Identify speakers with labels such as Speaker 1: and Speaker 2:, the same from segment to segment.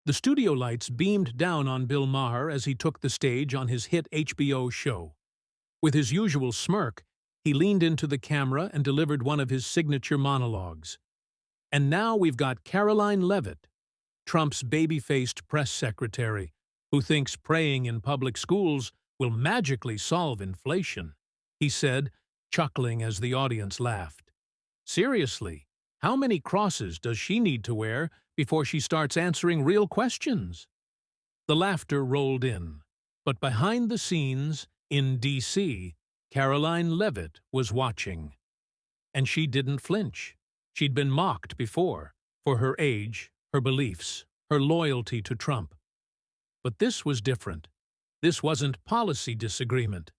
Speaker 1: The studio lights beamed down on Bill Maher as he took the stage on his hit HBO show. With his usual smirk, he leaned into the camera and delivered one of his signature monologues. And now we've got Karoline Leavitt, Trump's baby-faced press secretary, who thinks praying in public schools will magically solve inflation, he said, chuckling as the audience laughed. Seriously, how many crosses does she need to wear before she starts answering real questions? The laughter rolled in, but behind the scenes, in D.C., Karoline Leavitt was watching. And she didn't flinch. She'd been mocked before, for her age, her beliefs, her loyalty to Trump. But this was different. This wasn't policy disagreement.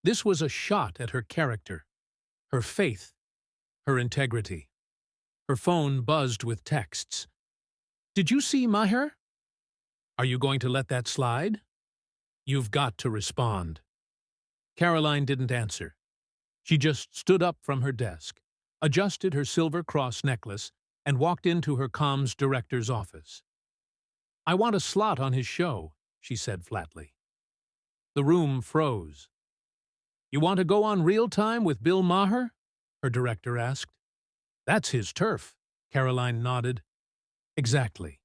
Speaker 1: This was a shot at her character, her faith, her integrity. Her phone buzzed with texts. "Did you see Maher? Are you going to let that slide? You've got to respond." Karoline didn't answer. She just stood up from her desk, adjusted her silver cross necklace, and walked into her comms director's office. "I want a slot on his show," she said flatly. The room froze. "You want to go on real time with Bill Maher?" her director asked. "That's his turf," Karoline nodded. "Exactly.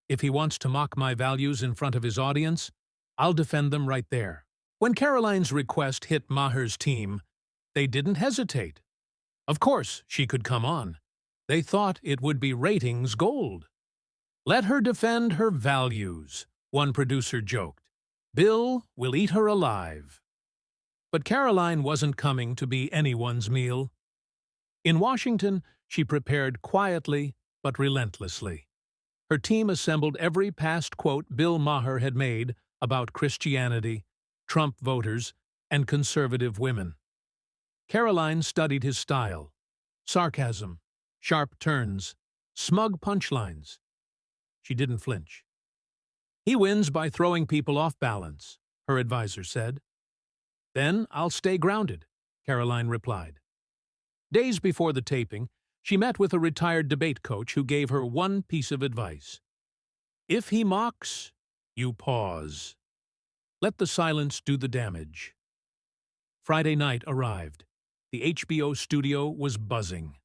Speaker 1: If he wants to mock my values in front of his audience, I'll defend them right there." When Karoline's request hit Maher's team, they didn't hesitate. Of course she could come on. They thought it would be ratings gold. "Let her defend her values," one producer joked. "Bill will eat her alive." But Karoline wasn't coming to be anyone's meal. In Washington, she prepared quietly but relentlessly. Her team assembled every past quote Bill Maher had made about Christianity, Trump voters, and conservative women. Karoline studied his style: sarcasm, sharp turns, smug punchlines. She didn't flinch. "He wins by throwing people off balance," her advisor said. "Then I'll stay grounded," Karoline replied. Days before the taping, she met with a retired debate coach who gave her one piece of advice. "If he mocks, you pause. Let the silence do the damage." Friday night arrived. The HBO studio was buzzing.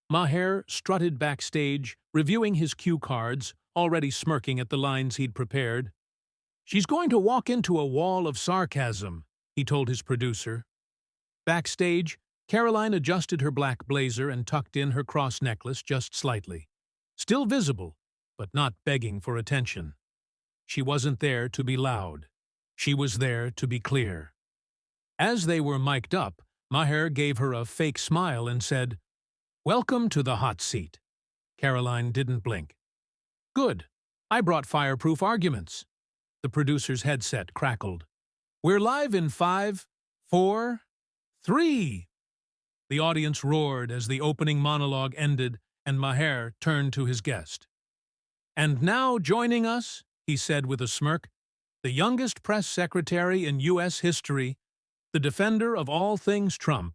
Speaker 1: Maher strutted backstage, reviewing his cue cards, already smirking at the lines he'd prepared. "She's going to walk into a wall of sarcasm," he told his producer. Backstage, Karoline adjusted her black blazer and tucked in her cross necklace just slightly. Still visible, but not begging for attention. She wasn't there to be loud. She was there to be clear. As they were mic'd up, Maher gave her a fake smile and said, "Welcome to the hot seat." Karoline didn't blink. "Good. I brought fireproof arguments." The producer's headset crackled. "We're live in 5, 4, 3. The audience roared as the opening monologue ended and Maher turned to his guest. "And now joining us," he said with a smirk, "the youngest press secretary in U.S. history, the defender of all things Trump,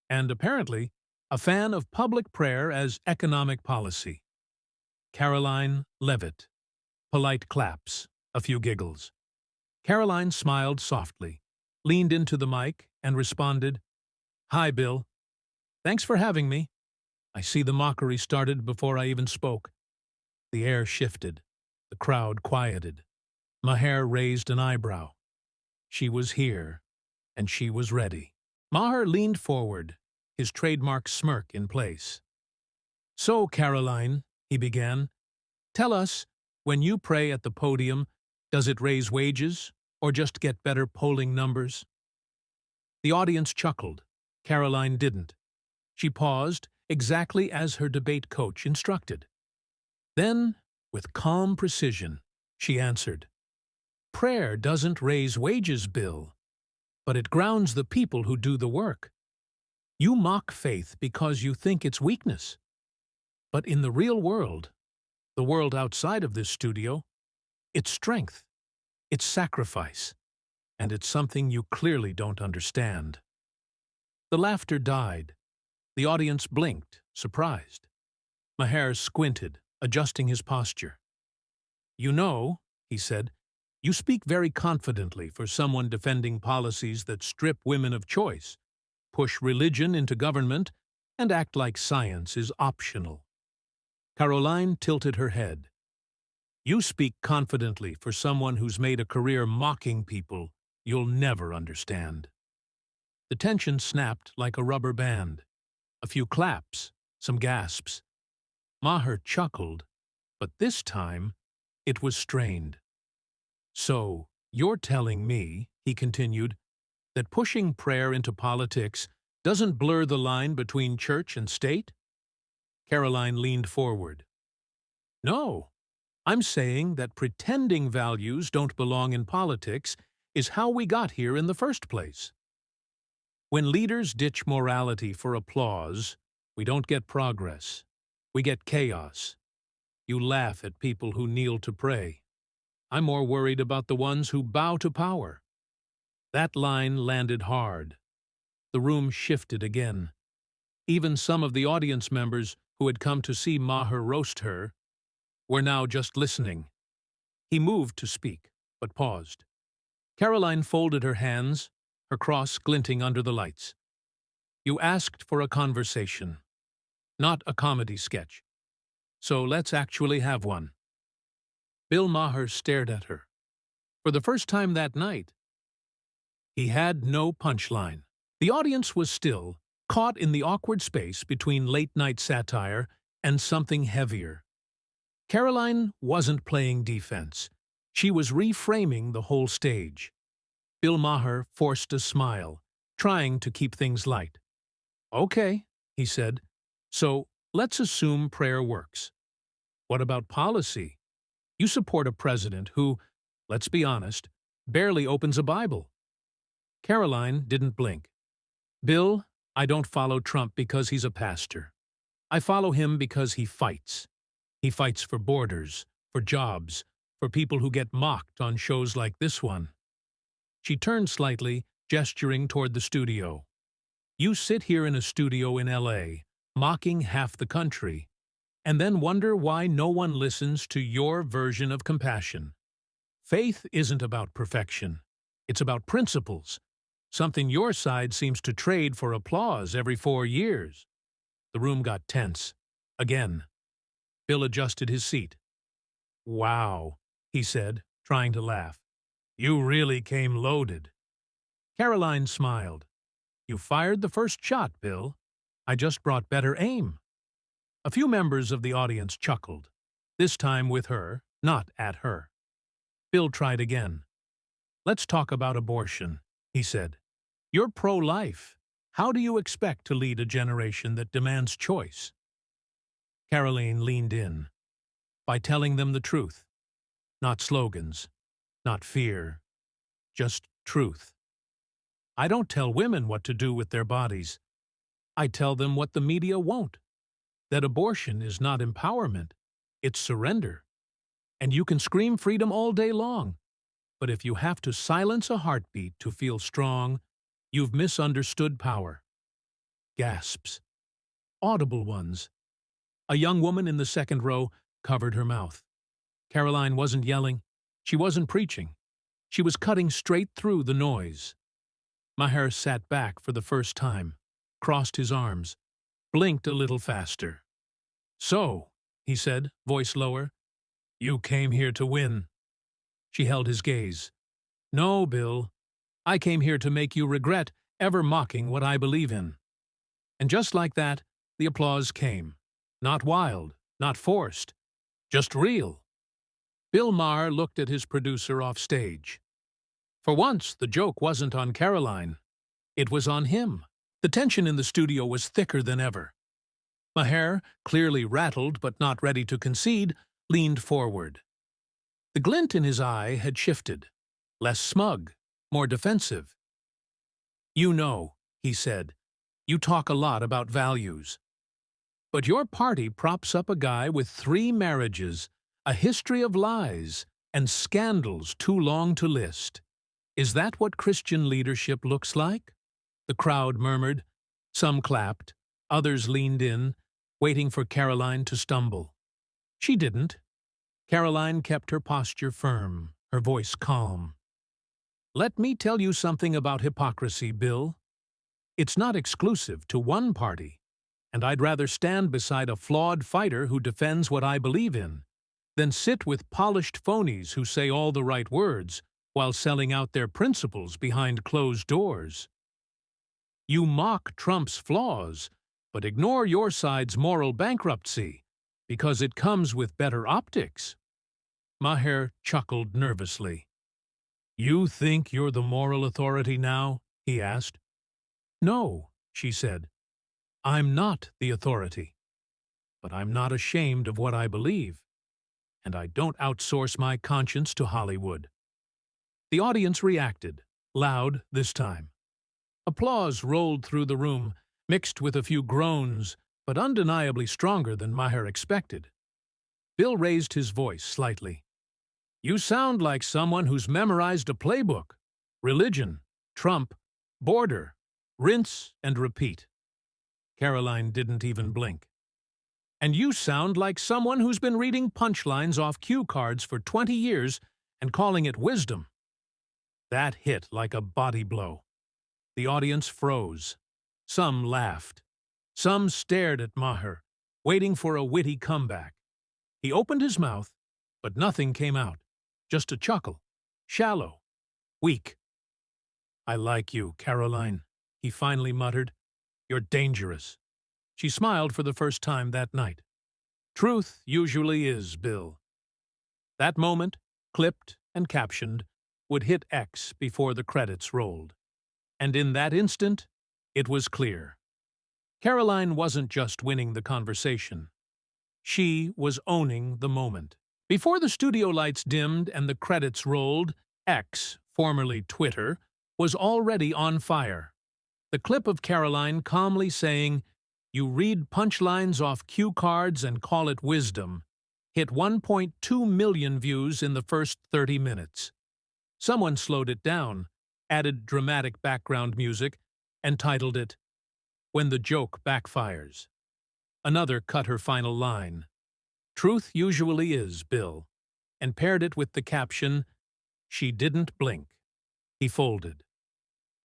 Speaker 1: and apparently a fan of public prayer as economic policy. Karoline Leavitt." Polite claps, a few giggles. Karoline smiled softly, leaned into the mic, and responded, "Hi, Bill. Thanks for having me." I see the mockery started before I even spoke. The air shifted. The crowd quieted. Maher raised an eyebrow. She was here, and she was ready. Maher leaned forward, his trademark smirk in place. "So, Karoline," he began, "tell us, when you pray at the podium, does it raise wages or just get better polling numbers?" The audience chuckled. Karoline didn't. She paused, exactly as her debate coach instructed. Then, with calm precision, she answered, "Prayer doesn't raise wages, Bill, but it grounds the people who do the work. You mock faith because you think it's weakness. But in the real world, the world outside of this studio, it's strength, it's sacrifice, and it's something you clearly don't understand." The laughter died. The audience blinked, surprised. Maher squinted, adjusting his posture. "You know," he said, "you speak very confidently for someone defending policies that strip women of choice, push religion into government, and act like science is optional." Karoline tilted her head. "You speak confidently for someone who's made a career mocking people you'll never understand." The tension snapped like a rubber band. A few claps, some gasps. Maher chuckled, but this time it was strained. "So, you're telling me," he continued, "that pushing prayer into politics doesn't blur the line between church and state?" Karoline leaned forward. "No, I'm saying that pretending values don't belong in politics is how we got here in the first place. When leaders ditch morality for applause, we don't get progress. We get chaos. You laugh at people who kneel to pray. I'm more worried about the ones who bow to power." That line landed hard. The room shifted again. Even some of the audience members who had come to see Maher roast her were now just listening. He moved to speak, but paused. Karoline folded her hands, her cross glinting under the lights. "You asked for a conversation, not a comedy sketch. So let's actually have one." Bill Maher stared at her. For the first time that night, he had no punchline. The audience was still, caught in the awkward space between late-night satire and something heavier. Karoline wasn't playing defense. She was reframing the whole stage. Bill Maher forced a smile, trying to keep things light. "Okay," he said, "so let's assume prayer works. What about policy? You support a president who, let's be honest, barely opens a Bible." Karoline didn't blink. "Bill, I don't follow Trump because he's a pastor. I follow him because he fights. He fights for borders, for jobs, for people who get mocked on shows like this one." She turned slightly, gesturing toward the studio. "You sit here in a studio in LA, mocking half the country, and then wonder why no one listens to your version of compassion. Faith isn't about perfection. It's about principles, something your side seems to trade for applause every 4 years." The room got tense. Again. Bill adjusted his seat. "Wow," he said, trying to laugh. "You really came loaded." Karoline smiled. "You fired the first shot, Bill. I just brought better aim." A few members of the audience chuckled, this time with her, not at her. Bill tried again. "Let's talk about abortion," he said. "You're pro-life. How do you expect to lead a generation that demands choice?" Karoline leaned in. "By telling them the truth. Not slogans, not fear, just truth. I don't tell women what to do with their bodies. I tell them what the media won't. That abortion is not empowerment, it's surrender. And you can scream freedom all day long, but if you have to silence a heartbeat to feel strong, you've misunderstood power." Gasps. Audible ones. A young woman in the second row covered her mouth. Karoline wasn't yelling. She wasn't preaching. She was cutting straight through the noise. Maher sat back for the first time, crossed his arms, blinked a little faster. "So," he said, voice lower, "you came here to win." She held his gaze. "No, Bill. I came here to make you regret ever mocking what I believe in." And just like that, the applause came. Not wild, not forced, just real. Bill Maher looked at his producer off stage. For once, the joke wasn't on Karoline. It was on him. The tension in the studio was thicker than ever. Maher, clearly rattled but not ready to concede, leaned forward. The glint in his eye had shifted. Less smug, more defensive. "You know," he said, "you talk a lot about values. But your party props up a guy with 3 marriages, a history of lies, and scandals too long to list. Is that what Christian leadership looks like?" The crowd murmured. Some clapped. Others leaned in, waiting for Karoline to stumble. She didn't. Karoline kept her posture firm, her voice calm. "Let me tell you something about hypocrisy, Bill. It's not exclusive to one party, and I'd rather stand beside a flawed fighter who defends what I believe in than sit with polished phonies who say all the right words while selling out their principles behind closed doors. You mock Trump's flaws, but ignore your side's moral bankruptcy because it comes with better optics." Maher chuckled nervously. "You think you're the moral authority now?" he asked. "No," she said. "I'm not the authority. But I'm not ashamed of what I believe, and I don't outsource my conscience to Hollywood." The audience reacted, loud this time. Applause rolled through the room, mixed with a few groans, but undeniably stronger than Maher expected. Bill raised his voice slightly. "You sound like someone who's memorized a playbook. Religion, Trump, border, rinse and repeat." Karoline didn't even blink. "And you sound like someone who's been reading punchlines off cue cards for 20 years and calling it wisdom." That hit like a body blow. The audience froze. Some laughed. Some stared at Maher, waiting for a witty comeback. He opened his mouth, but nothing came out. Just a chuckle. Shallow. Weak. "I like you, Karoline," he finally muttered. "You're dangerous." She smiled for the first time that night. Truth usually is, Bill. That moment, clipped and captioned, would hit X before the credits rolled. And in that instant, it was clear. Karoline wasn't just winning the conversation. She was owning the moment. Before the studio lights dimmed and the credits rolled, X, formerly Twitter, was already on fire. The clip of Karoline calmly saying, "You read punchlines off cue cards and call it wisdom," hit 1.2 million views in the first 30 minutes. Someone slowed it down, added dramatic background music, and titled it, "When the Joke Backfires." Another cut her final line, "Truth usually is, Bill," and paired it with the caption, "She didn't blink." He folded.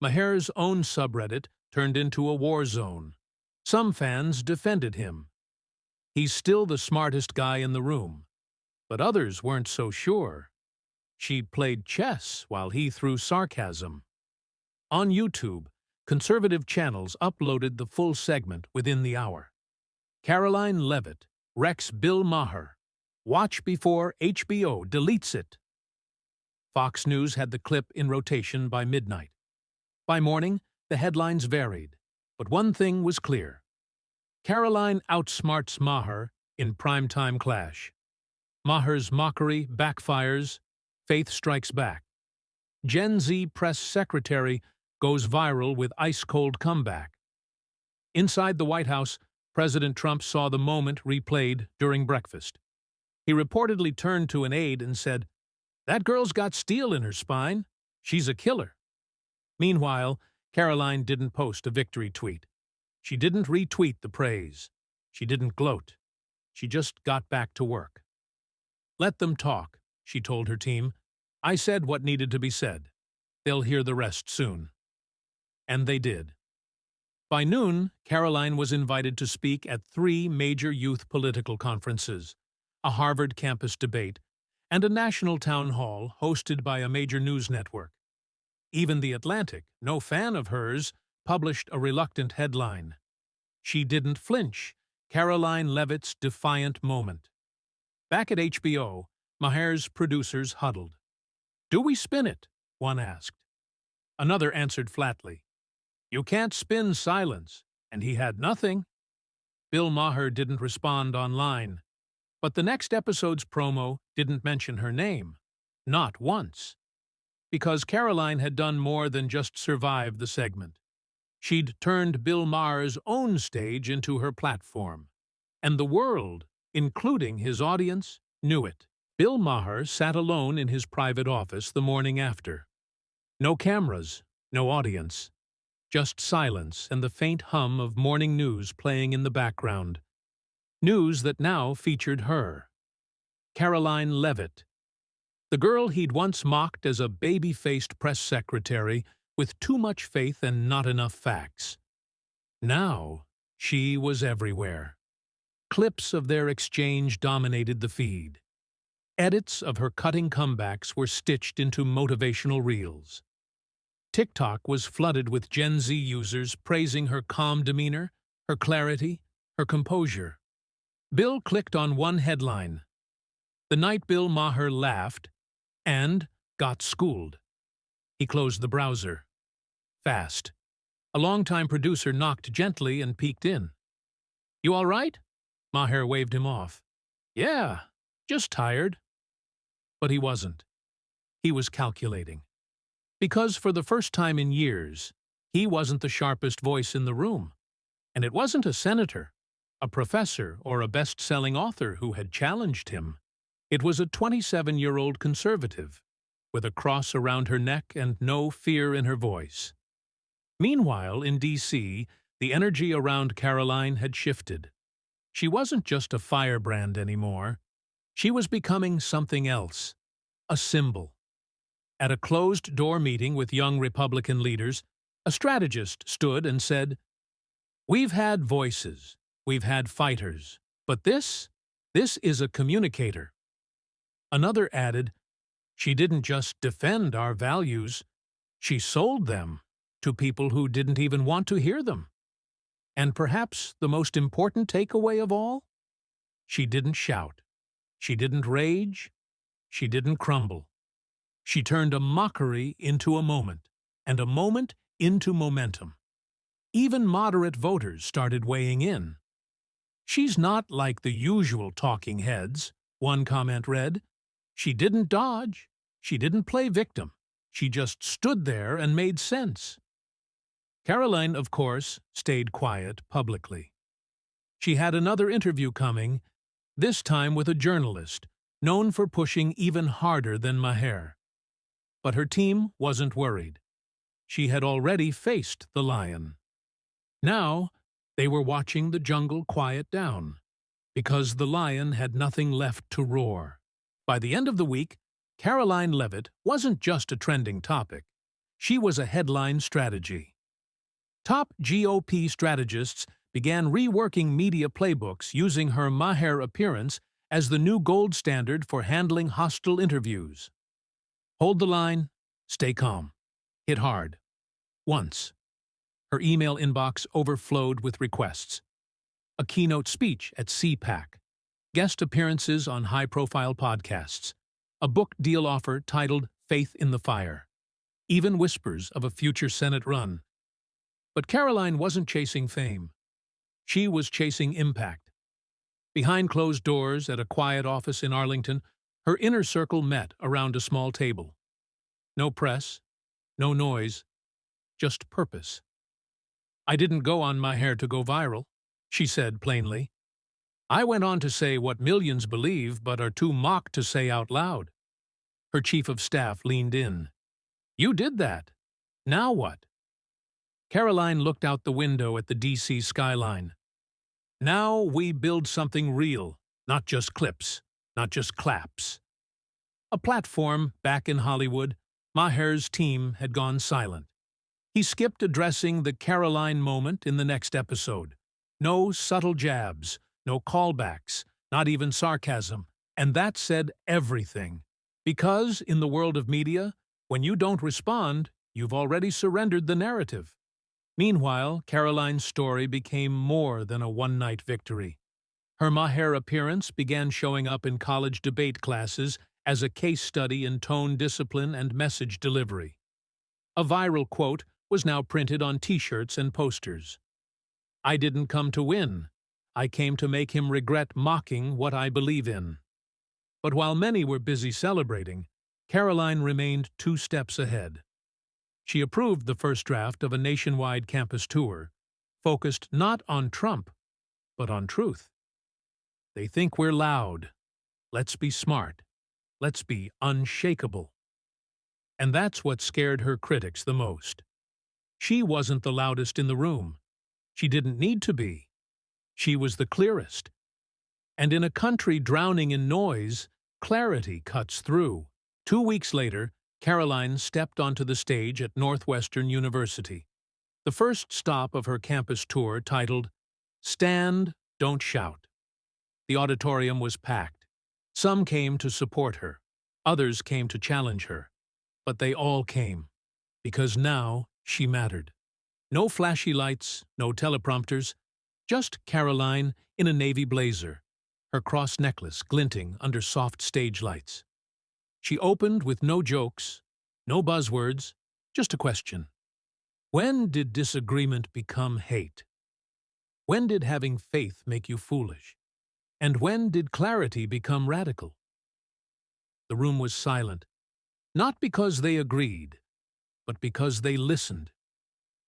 Speaker 1: Maher's own subreddit turned into a war zone. Some fans defended him. He's still the smartest guy in the room. But others weren't so sure. She played chess while he threw sarcasm. On YouTube, conservative channels uploaded the full segment within the hour. Karoline Leavitt wrecks Bill Maher. Watch before HBO deletes it. Fox News had the clip in rotation by midnight. By morning, the headlines varied, but one thing was clear. Karoline outsmarts Maher in primetime clash. Maher's mockery backfires, faith strikes back. Gen Z press secretary goes viral with ice-cold comeback. Inside the White House, President Trump saw the moment replayed during breakfast. He reportedly turned to an aide and said, "That girl's got steel in her spine. She's a killer." Meanwhile, Karoline didn't post a victory tweet. She didn't retweet the praise. She didn't gloat. She just got back to work. "Let them talk," she told her team. "I said what needed to be said. They'll hear the rest soon." And they did. By noon, Karoline was invited to speak at 3 major youth political conferences, a Harvard campus debate, and a national town hall hosted by a major news network. Even The Atlantic, no fan of hers, published a reluctant headline. "She didn't flinch. Karoline Leavitt's defiant moment." Back at HBO, Maher's producers huddled. "Do we spin it?" one asked. Another answered flatly, "You can't spin silence," and he had nothing. Bill Maher didn't respond online, but the next episode's promo didn't mention her name. Not once. Because Karoline had done more than just survive the segment. She'd turned Bill Maher's own stage into her platform. And the world, including his audience, knew it. Bill Maher sat alone in his private office the morning after. No cameras, no audience. Just silence and the faint hum of morning news playing in the background. News that now featured her. Karoline Leavitt, the girl he'd once mocked as a baby-faced press secretary with too much faith and not enough facts. Now, she was everywhere. Clips of their exchange dominated the feed. Edits of her cutting comebacks were stitched into motivational reels. TikTok was flooded with Gen Z users praising her calm demeanor, her clarity, her composure. Bill clicked on one headline. The night Bill Maher laughed and got schooled. He closed the browser. Fast. A longtime producer knocked gently and peeked in. "You all right?" Maher waved him off. "Yeah, just tired." But he wasn't. He was calculating. Because for the first time in years, he wasn't the sharpest voice in the room. And it wasn't a senator, a professor, or a best-selling author who had challenged him. It was a 27-year-old conservative, with a cross around her neck and no fear in her voice. Meanwhile, in D.C., the energy around Karoline had shifted. She wasn't just a firebrand anymore. She was becoming something else, a symbol. At a closed-door meeting with young Republican leaders, a strategist stood and said, "We've had voices, we've had fighters, but this is a communicator." Another added, "She didn't just defend our values, she sold them to people who didn't even want to hear them." And perhaps the most important takeaway of all? She didn't shout. She didn't rage. She didn't crumble. She turned a mockery into a moment, and a moment into momentum. Even moderate voters started weighing in. "She's not like the usual talking heads," one comment read. "She didn't dodge. She didn't play victim. She just stood there and made sense." Karoline, of course, stayed quiet publicly. She had another interview coming, this time with a journalist, known for pushing even harder than Maher. But her team wasn't worried. She had already faced the lion. Now, they were watching the jungle quiet down, because the lion had nothing left to roar. By the end of the week, Karoline Leavitt wasn't just a trending topic. She was a headline strategy. Top GOP strategists began reworking media playbooks using her Maher appearance as the new gold standard for handling hostile interviews. Hold the line, stay calm, hit hard. Once. Her email inbox overflowed with requests. A keynote speech at CPAC, guest appearances on high-profile podcasts, a book deal offer titled Faith in the Fire, even whispers of a future Senate run. But Karoline wasn't chasing fame. She was chasing impact. Behind closed doors at a quiet office in Arlington, her inner circle met around a small table. No press, no noise, just purpose. "I didn't go on Maher to go viral," she said plainly. "I went on to say what millions believe but are too mocked to say out loud." Her chief of staff leaned in. "You did that. Now what?" Karoline looked out the window at the D.C. skyline. "Now we build something real, not just clips, not just claps." A platform back in Hollywood, Maher's team had gone silent. He skipped addressing the Karoline moment in the next episode. No subtle jabs, no callbacks, not even sarcasm, and that said everything. Because, in the world of media, when you don't respond, you've already surrendered the narrative. Meanwhile, Karoline's story became more than a one-night victory. Her Maher appearance began showing up in college debate classes as a case study in tone discipline and message delivery. A viral quote was now printed on T-shirts and posters. "I didn't come to win. I came to make him regret mocking what I believe in." But while many were busy celebrating, Karoline remained 2 steps ahead. She approved the first draft of a nationwide campus tour, focused not on Trump, but on truth. "They think we're loud. Let's be smart. Let's be unshakable." And that's what scared her critics the most. She wasn't the loudest in the room. She didn't need to be. She was the clearest. And in a country drowning in noise, Clarity cuts through. 2 weeks later, Karoline stepped onto the stage at Northwestern University. The first stop of her campus tour, titled Stand, Don't Shout. The auditorium was packed. Some came to support her. Others came to challenge her. But they all came, because now she mattered. No flashy lights, no teleprompters, just Karoline in a navy blazer, her cross necklace glinting under soft stage lights. She opened with no jokes, no buzzwords, just a question. When did disagreement become hate? When did having faith make you foolish? And when did clarity become radical? The room was silent, not because they agreed, but because they listened.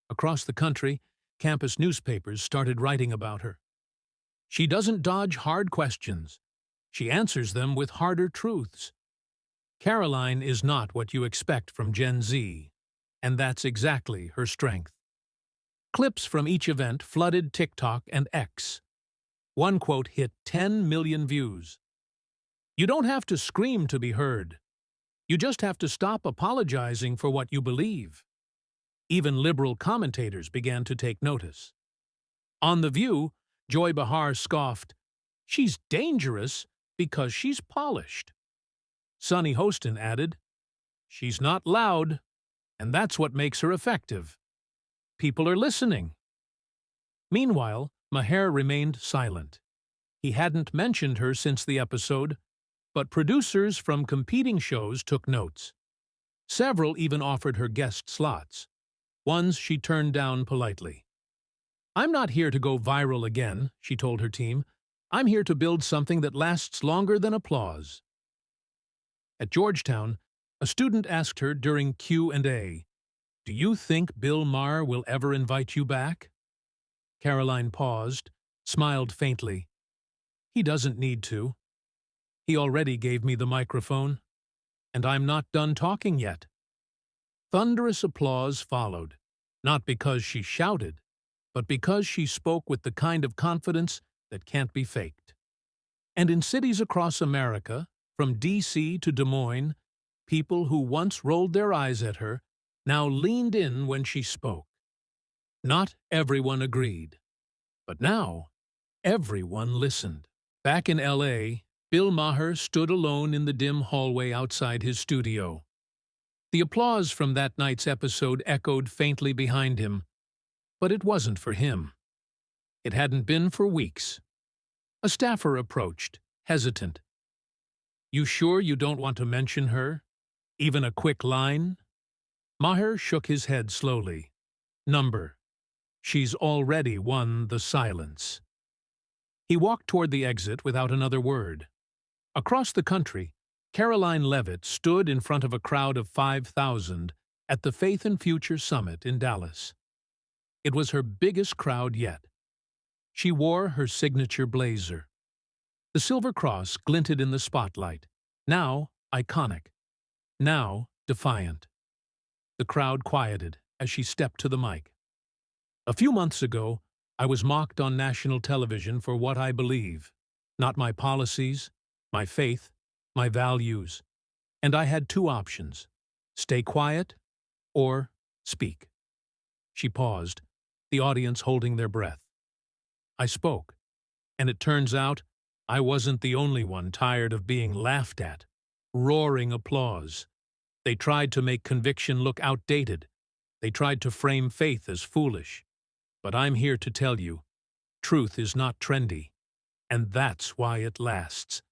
Speaker 1: Across the country, campus newspapers started writing about her. She doesn't dodge hard questions. She answers them with harder truths. Karoline is not what you expect from Gen Z, and that's exactly her strength. Clips from each event flooded TikTok and X. One quote hit 10 million views. You don't have to scream to be heard. You just have to stop apologizing for what you believe. Even liberal commentators began to take notice. On The View, Joy Behar scoffed, "She's dangerous because she's polished." Sunny Hostin added, "She's not loud, and that's what makes her effective. People are listening." Meanwhile, Maher remained silent. He hadn't mentioned her since the episode, but producers from competing shows took notes. Several even offered her guest slots. Ones she turned down politely. "I'm not here to go viral again," she told her team. "I'm here to build something that lasts longer than applause." At Georgetown, a student asked her during Q&A, "Do you think Bill Maher will ever invite you back?" Karoline paused, smiled faintly. "He doesn't need to. He already gave me the microphone, and I'm not done talking yet." Thunderous applause followed, not because she shouted, but because she spoke with the kind of confidence that can't be faked. And in cities across America, from D.C. to Des Moines, people who once rolled their eyes at her now leaned in when she spoke. Not everyone agreed, but now everyone listened. Back in L.A., Bill Maher stood alone in the dim hallway outside his studio. The applause from that night's episode echoed faintly behind him, but it wasn't for him. It hadn't been for weeks. A staffer approached, hesitant. "You sure you don't want to mention her? Even a quick line?" Maher shook his head slowly. "Number. She's already won the silence." He walked toward the exit without another word. Across the country, Karoline Leavitt stood in front of a crowd of 5,000 at the Faith and Future Summit in Dallas. It was her biggest crowd yet. She wore her signature blazer. The silver cross glinted in the spotlight, now iconic, now defiant. The crowd quieted as she stepped to the mic. "A few months ago, I was mocked on national television for what I believe, not my policies, my faith, my values. And I had two options: stay quiet or speak." She paused, the audience holding their breath. "I spoke, and it turns out I wasn't the only one tired of being laughed at." Roaring applause. They tried to make conviction look outdated. They tried to frame faith as foolish. But I'm here to tell you, truth is not trendy, and that's why it lasts.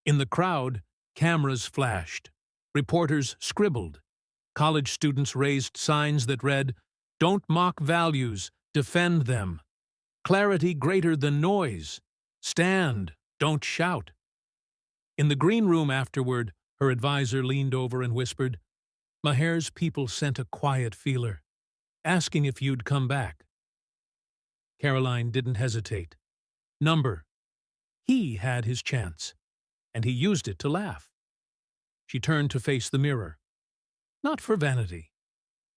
Speaker 1: In the crowd, cameras flashed. Reporters scribbled. College students raised signs that read, "Don't mock values, defend them. Clarity greater than noise. Stand, don't shout." In the green room afterward, her advisor leaned over and whispered, "Maher's people sent a quiet feeler, asking if you'd come back." Karoline didn't hesitate. Number. He had his chance, and he used it to laugh. She turned to face the mirror. Not for vanity,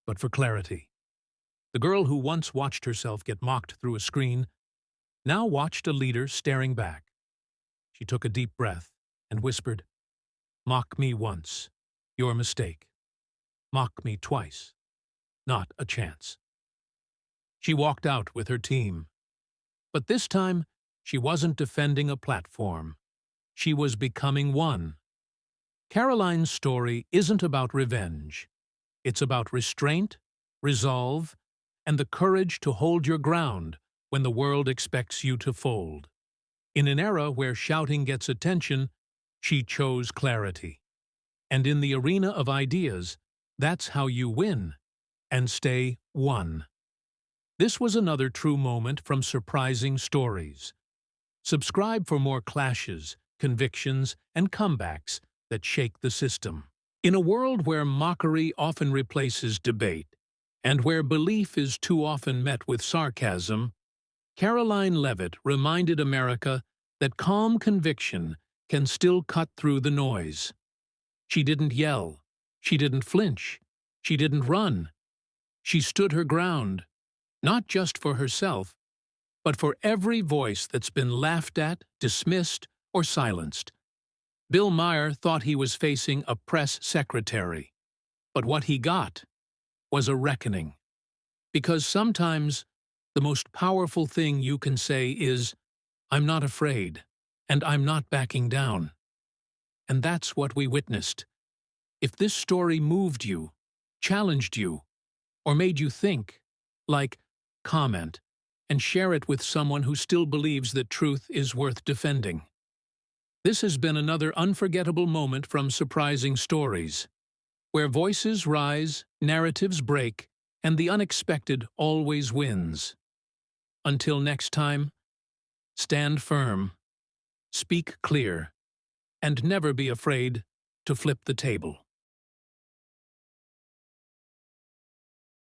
Speaker 1: but for clarity. The girl who once watched herself get mocked through a screen now watched a leader staring back. She took a deep breath and whispered, Mock me once. Your mistake. Mock me twice. Not a chance. She walked out with her team. But this time, she wasn't defending a platform. She was becoming one. Karoline's story isn't about revenge. It's about restraint, resolve, and the courage to hold your ground when the world expects you to fold. In an era where shouting gets attention, she chose clarity. And in the arena of ideas, that's how you win and stay one. This was another true moment from Surprising Stories. Subscribe for more clashes, convictions, and comebacks that shake the system. In a world where mockery often replaces debate, and where belief is too often met with sarcasm, Karoline Leavitt reminded America that calm conviction can still cut through the noise. She didn't yell. She didn't flinch. She didn't run. She stood her ground, not just for herself, but for every voice that's been laughed at, dismissed, or silenced. Bill Maher thought he was facing a press secretary, but what he got was a reckoning. Because sometimes the most powerful thing you can say is, "I'm not afraid, and I'm not backing down." And that's what we witnessed. If this story moved you, challenged you, or made you think, like, comment, and share it with someone who still believes that truth is worth defending. This has been another unforgettable moment from Surprising Stories, where voices rise, narratives break, and the unexpected always wins. Until next time, stand firm, speak clear, and never be afraid to flip the table.